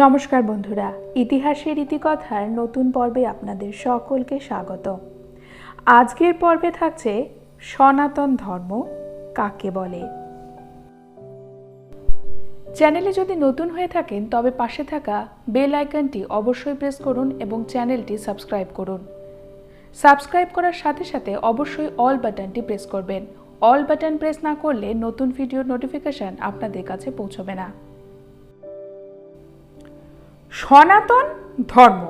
নমস্কার বন্ধুরা, ইতিহাসের ইতিকথার নতুন পর্বে আপনাদের সকলকে স্বাগত। আজকের পর্বে থাকছে সনাতন ধর্ম কাকে বলে। চ্যানেলে যদি নতুন হয়ে থাকেন তবে পাশে থাকা বেল আইকনটি অবশ্যই প্রেস করুন এবং চ্যানেলটি সাবস্ক্রাইব করুন। সাবস্ক্রাইব করার সাথে সাথে অবশ্যই অল বাটনটি প্রেস করবেন। অল বাটন প্রেস না করলে নতুন ভিডিওর নোটিফিকেশন আপনাদের কাছে পৌঁছবে না। সনাতন ধর্ম,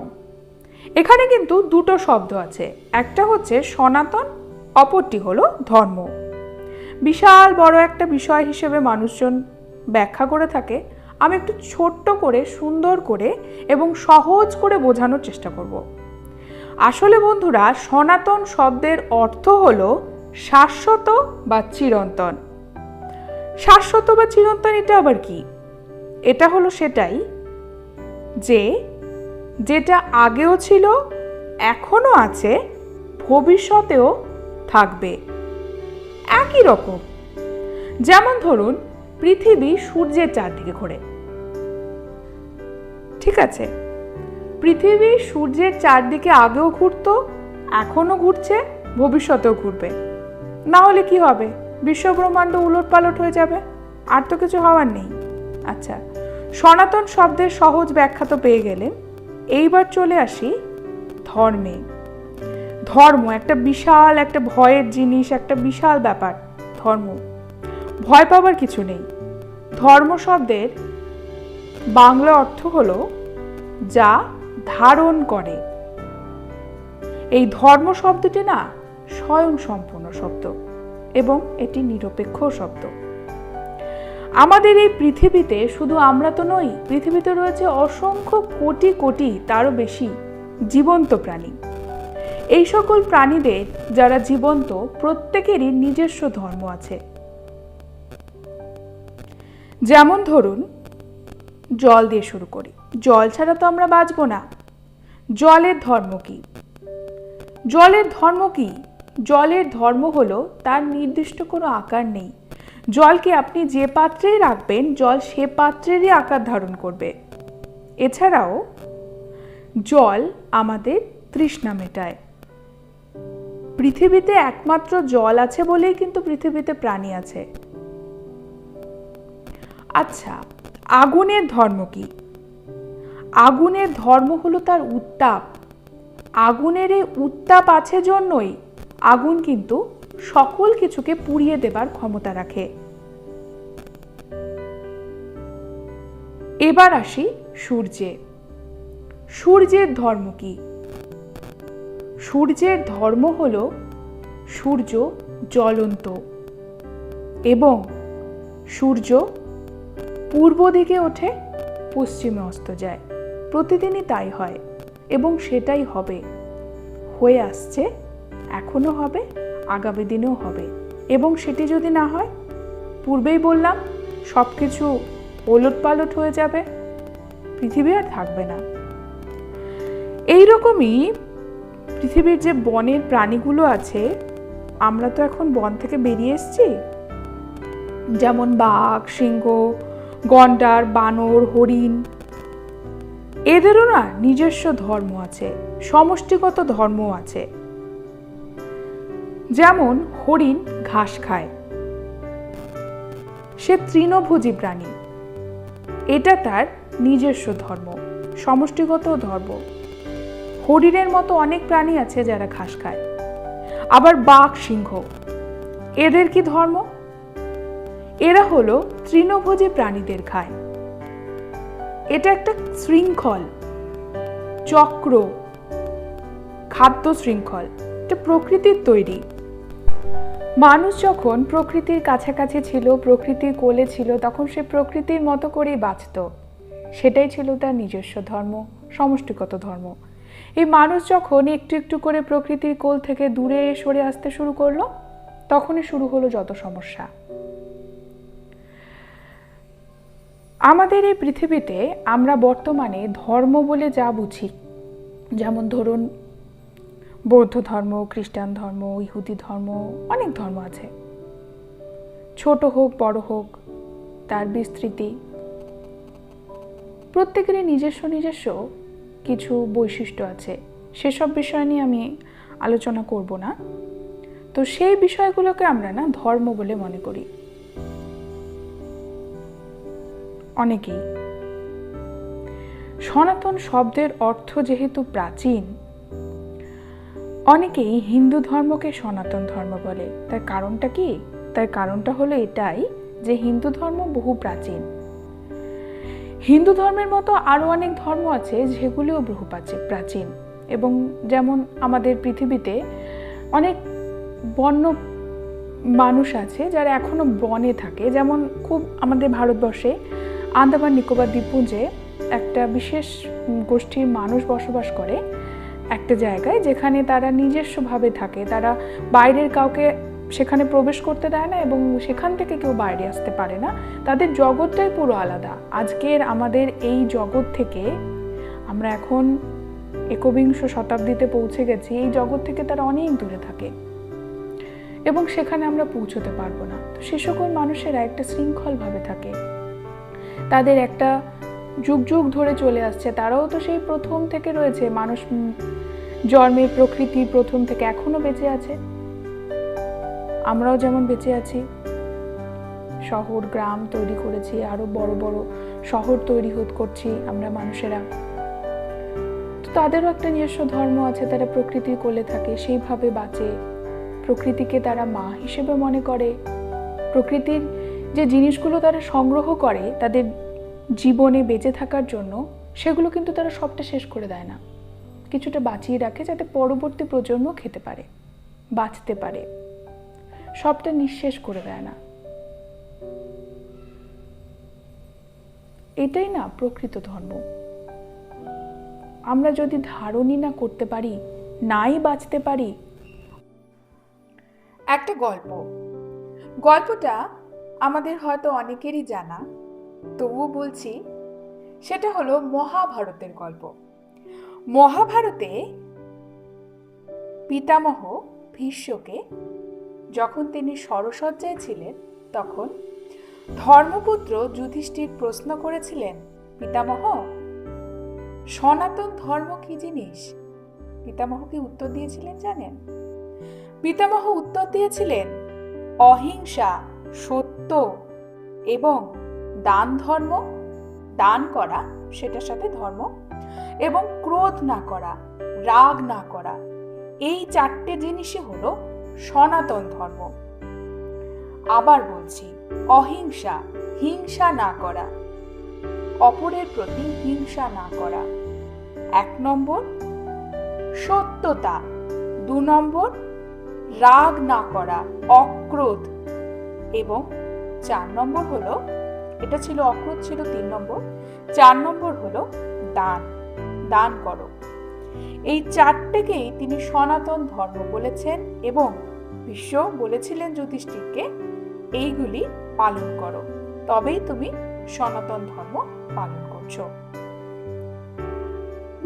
এখানে কিন্তু দুটো শব্দ আছে, একটা হচ্ছে সনাতন, অপরটি হলো ধর্ম। বিশাল বড় একটা বিষয় হিসেবে মানুষজন ব্যাখ্যা করে থাকে। আমি একটু ছোট্ট করে, সুন্দর করে এবং সহজ করে বোঝানোর চেষ্টা করব। আসলে বন্ধুরা, সনাতন শব্দের অর্থ হলো শাশ্বত বা চিরন্তন। শাশ্বত বা চিরন্তন এটা আবার কি? এটা হলো সেটাই যে যেটা আগেও ছিল, এখনো আছে, ভবিষ্যতেও থাকবে, একই রকম। যেমন ধরুন, পৃথিবী সূর্যের চারদিকে ঘোরে, ঠিক আছে? পৃথিবী সূর্যের চারদিকে আগেও ঘুরতো, এখনো ঘুরছে, ভবিষ্যতেও ঘুরবে। না হলে কি হবে? বিশ্বব্রহ্মাণ্ড উলট পালট হয়ে যাবে, আর তো কিছু হওয়ার নেই। আচ্ছা, সনাতন শব্দের সহজ ব্যাখ্যা তো পেয়ে গেলেন। এইবার চলে আসি ধর্মে। ধর্ম একটা বিশাল, একটা ভয়ের জিনিস, একটা বিশাল ব্যাপার। ধর্ম, ভয় পাবার কিছু নেই। ধর্ম শব্দের বাংলা অর্থ হলো যা ধারণ করে। এই ধর্ম শব্দটি না স্বয়ং সম্পূর্ণ শব্দ এবং এটি নিরপেক্ষ শব্দ। আমাদের এই পৃথিবীতে শুধু আমরা তো নই, পৃথিবীতে রয়েছে অসংখ্য কোটি কোটি, তারও বেশি জীবন্ত প্রাণী। এই সকল প্রাণীদের যারা জীবন্ত, প্রত্যেকেরই নিজস্ব ধর্ম আছে। যেমন ধরুন, জল দিয়ে শুরু করি। জল ছাড়া তো আমরা বাঁচব না। জলের ধর্ম কি? জলের ধর্ম কি? জলের ধর্ম হলো তার নির্দিষ্ট কোনো আকার নেই। জলকে আপনি যে পাত্রেই রাখবেন, জল সে পাত্রেরই আকার ধারণ করবে। এছাড়াও জল আমাদের তৃষ্ণা মেটায়। পৃথিবীতে একমাত্র জল আছে বলেই কিন্তু পৃথিবীতে প্রাণী আছে। আচ্ছা, আগুনের ধর্ম কি? আগুনের ধর্ম হলো তার উত্তাপ। আগুনের এই উত্তাপ আছে জন্যই আগুন কিন্তু সকল কিছুকে পুড়িয়ে দেবার ক্ষমতা রাখে। এবার আসি সূর্যে। সূর্যের ধর্ম কি? সূর্যের ধর্ম হলো সূর্য জ্বলন্ত এবং সূর্য পূর্ব দিকে ওঠে, পশ্চিমে অস্ত যায়। প্রতিদিনই তাই হয় এবং সেটাই হবে, হয়ে আসছে, এখনো হবে, আগামী দিনেও হবে। এবং সেটি যদি না হয়, পূর্বেই বললাম, সব কিছু ওলট পালট হয়ে যাবে, পৃথিবী আর থাকবে না। এইরকমই পৃথিবীর যে বনের প্রাণীগুলো আছে, আমরা তো এখন বন থেকে বেরিয়ে এসেছি, যেমন বাঘ, সিংহ, গন্ডার, বানর, হরিণ, এদেরও না নিজস্ব ধর্ম আছে, সমষ্টিগত ধর্ম আছে। যেমন হরিণ ঘাস খায়, সে তৃণভোজী প্রাণী, এটা তার নিজস্ব ধর্ম, সমষ্টিগত ধর্ম। হরিণের মতো অনেক প্রাণী আছে যারা ঘাস খায়। আবার বাঘ, সিংহ, এদের কি ধর্ম? এরা হলো তৃণভোজী প্রাণীদের খায়। এটা একটা শৃঙ্খল, চক্র, খাদ্য শৃঙ্খল, এটা প্রকৃতির তৈরি। মানুষ যখন প্রকৃতির কাছাকাছি ছিল, প্রকৃতির কোলে ছিল, তখন সে প্রকৃতির মতো করেই বাঁচত। সেটাই ছিল তার নিজস্ব ধর্ম, সমষ্টিগত ধর্ম। এই মানুষ যখন একটু একটু করে প্রকৃতির কোল থেকে দূরে সরে আসতে শুরু করলো, তখনই শুরু হলো যত সমস্যা। আমাদের এই পৃথিবীতে আমরা বর্তমানে ধর্ম বলে যা বুঝি, যেমন ধরুন বৌদ্ধ ধর্ম, খ্রিস্টান ধর্ম, ইহুদি ধর্ম, অনেক ধর্ম আছে। ছোট হোক বড় হোক, তার বিস্তৃতি প্রত্যেকেরই নিজস্ব নিজস্ব কিছু বৈশিষ্ট্য আছে, সেসব বিষয় নিয়ে আমি আলোচনা করব না। তো সেই বিষয়গুলোকে আমরা না ধর্ম বলে মনে করি অনেকেই। সনাতন শব্দের অর্থ যেহেতু প্রাচীন, অনেকেই হিন্দু ধর্মকে সনাতন ধর্ম বলে। তার কারণটা কি? তার কারণটা হলো এটাই যে হিন্দু ধর্ম বহু প্রাচীন। হিন্দু ধর্মের মতো আরো অনেক ধর্ম আছে যেগুলিও বহু প্রাচীন, এবং যেমন আমাদের পৃথিবীতে অনেক বন্য মানুষ আছে যারা এখনো বনে থাকে। যেমন খুব আমাদের ভারতবর্ষে আন্দামান নিকোবর দ্বীপপুঞ্জে একটা বিশেষ গোষ্ঠীর মানুষ বসবাস করে একটা জায়গায়, যেখানে তারা নিজস্বভাবে থাকে। তারা বাইরের কাউকে সেখানে প্রবেশ করতে দেয় না এবং সেখান থেকে কেউ বাইরে আসতে পারে না। তাদের জগৎটাই পুরো আলাদা। আজকের আমাদের এই জগৎ থেকে আমরা এখন একবিংশ শতাব্দীতে পৌঁছে গেছি, এই জগৎ থেকে তারা অনেক দূরে থাকে এবং সেখানে আমরা পৌঁছতে পারবো না। তো সে সকল মানুষেরা একটা শৃঙ্খলভাবে থাকে, তাদের একটা যুগ যুগ ধরে চলে আসছে। তারাও তো সেই প্রথম থেকে রয়েছে, মানুষ জন্মের প্রকৃতি প্রথম থেকে এখনো বেঁচে আছে। আমরাও যেমন বেঁচে আছি, শহর গ্রাম তৈরি করেছি, আরো বড় বড় শহর তৈরি করছি আমরা মানুষেরা। তো তাদেরও একটা নিজস্ব ধর্ম আছে, তারা প্রকৃতির কোলে থাকে, সেইভাবে বাঁচে। প্রকৃতিকে তারা মা হিসেবে মনে করে। প্রকৃতির যে জিনিসগুলো তারা সংগ্রহ করে তাদের জীবনে বেঁচে থাকার জন্য, সেগুলো কিন্তু তারা সবটা শেষ করে দেয় না, কিছুটা বাঁচিয়ে রাখে যাতে পরবর্তী প্রজন্ম খেতে পারে, বাঁচতে পারে। সবটা নিঃশেষ করে দেয় না। এটাই না প্রকৃত ধর্ম। আমরা যদি ধারণই না করতে পারি, নাই বাঁচতে পারি। একটা গল্পটা আমাদের হয়তো অনেকেরই জানা, তবুও বলছি। সেটা হলো মহাভারতের গল্প। মহাভারতে পিতামহ ভীষ্মকে যখন তিনি শরশয্যায় ছিলেন, তখন ধর্মপুত্র যুধিষ্ঠির প্রশ্ন করেছিলেন, পিতামহ, সনাতন ধর্ম কি জিনিস? পিতামহ কি উত্তর দিয়েছিলেন জানেন? পিতামহ উত্তর দিয়েছিলেন, অহিংসা, সত্য এবং দান ধর্ম, দান করা সেটার সাথে ধর্ম, এবং ক্রোধ না করা, রাগ না করা, এই 4টে জিনিসই হলো সনাতন ধর্ম। আবার বলছি, অহিংসা, হিংসা না করা, অপরের প্রতি হিংসা না করা 1 নম্বর, সত্যতা 2 নম্বর, রাগ না করা, অক্রোধ, এবং 4 নম্বর হলো, এটা ছিল অক্রোধ ছিল 3 নম্বর, 4 নম্বর হলো দান করো। এই 4টেকেই তিনি সনাতন ধর্ম বলেছেন এবং ভীষ্ম বলেছিলেন যুধিষ্ঠিরকে, এইগুলি পালন করো, তবেই তুমি সনাতন ধর্ম পালন করছো।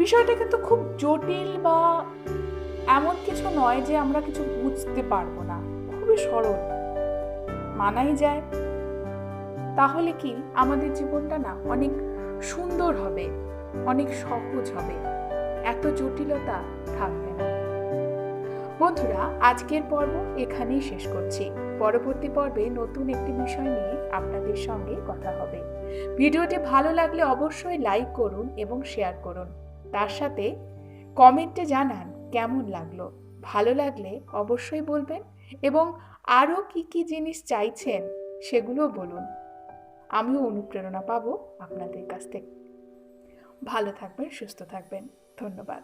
বিষয়টা কিন্তু খুব জটিল বা এমন কিছু নয় যে আমরা কিছু বুঝতে পারবো না, খুবই সরল, মানাই যায়। তাহলে কি আমাদের জীবনটা না অনেক সুন্দর হবে, অনেক সহজ হবে, এত জটিলতা থাকবে না। বন্ধুরা, আজকের পর্ব এখানেই শেষ করছি। পরবর্তী পর্বে নতুন একটি বিষয় নিয়ে আপনাদের সঙ্গে কথা হবে। ভিডিওটি ভালো লাগলে অবশ্যই লাইক করুন এবং শেয়ার করুন। তার সাথে কমেন্টে জানান কেমন লাগলো। ভালো লাগলে অবশ্যই বলবেন এবং আরও কি কি জিনিস চাইছেন সেগুলো বলুন। আমিও অনুপ্রেরণা পাবো আপনাদের কাছ থেকে। ভালো থাকবেন, সুস্থ থাকবেন। ধন্যবাদ।